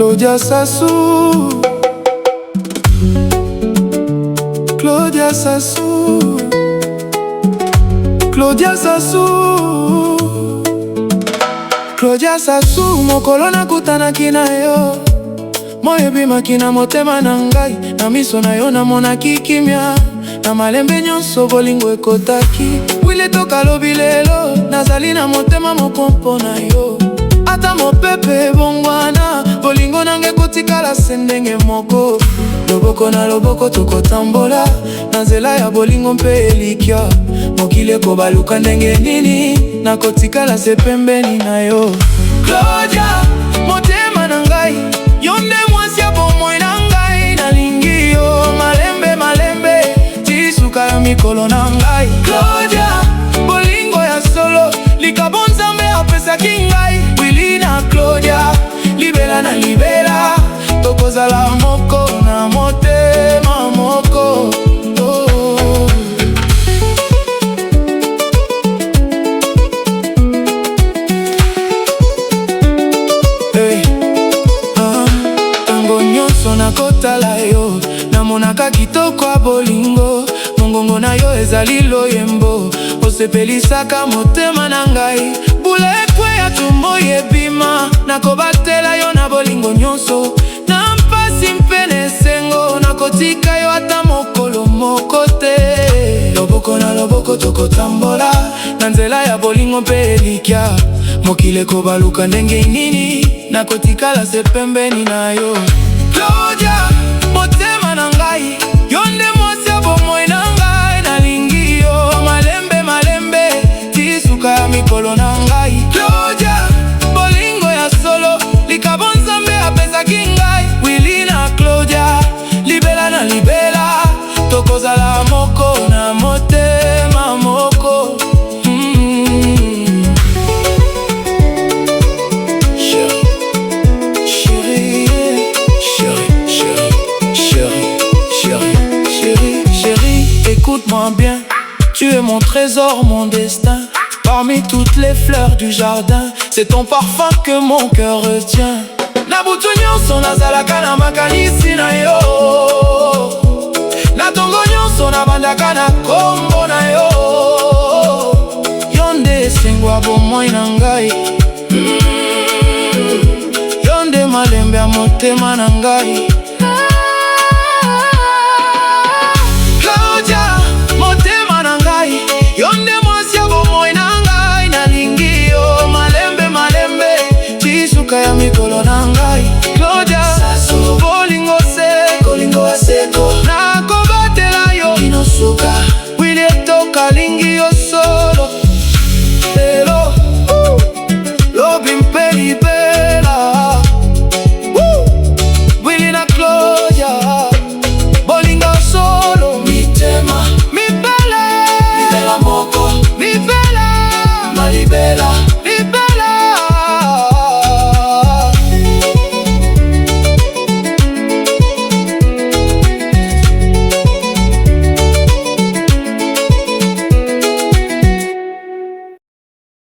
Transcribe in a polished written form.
Claudia Sassou, Claudia Sassou, Claudia Sassou, Claudia Sassou. Mokolo nakutanaki na yo, moyo ebimaki na motema na ngai. Na miso na yo namonaki kimia, na malembe nyonso bolingo ekotaki. Wile toka lobi lelo, nazali na motema moko mpona yo. Ata mopepe ebongwana, bolingo nange ekotikala se ndenge moko. Loboko na loboko tokotambola, na nzela ya bolingo mpe elikya. Mokili ekobaluka ndenge nini, nakotikala se pembeni na yo. Claudia, motema na ngai, yo nde mwasi ya bomoi na ngai. Nalingi yo malembe malembe, tisuka ya mikolo na ngai. Claudia, bolingo ya solo, likabo Nzambe apesaki ngai. Willy na Claudia, libela na libela, tokozala moko na motema moko. Tango nyonso nakotala yo, namonaka kitoko ya bolingo. Mongongo na yo ezali loyembo, osepelisaka motema na ngai. Bulekwe ya tumbo yebima, nakobatela yo na bolingo nyonso. Na mpasi mpene esengo, nakotika yo ata mokolo moko te. Loboko na loboko tokotambola, na nzela ya bolingo mpe elikya. Mokili ekobaluka ndenge nini, nakotikala se pembeni na yo. Claudia, motema na ngai, yo nde mwasi ya bomoi na ngai. Nalingi yo malembe malembe, tisuka ya mikolo na ngai. Claudia, bolingo ya solo, likabo Nzambe apesaki ngai. Willy na Claudia, libela na libela, tokozala moko na motema moko. Écoute-moi bien, tu es mon trésor, mon destin. Parmi toutes les fleurs du jardin, c'est ton parfum que mon cœur retient. Na butu nyonso nazalaka na makanisi na yo, na tongo nyonso nabandaka na kombo na yo. Yo nde esengo ya bomoi na ngai, yo nde malembe ya motema na ngai. Yo nde mwasi ya bomoi na ngai. Nalingi yo malembe malembe, tisuka ya mikolo na ngai. Claudia Sassou, bolingo seko, bolingo ya seko, nakobatela yo inosuka. Willy toka lingi yo solo, lelo lobi mpe libela. Willy na Claudia, bolingo solo, mitema mibela moko, libela, malibela, libela.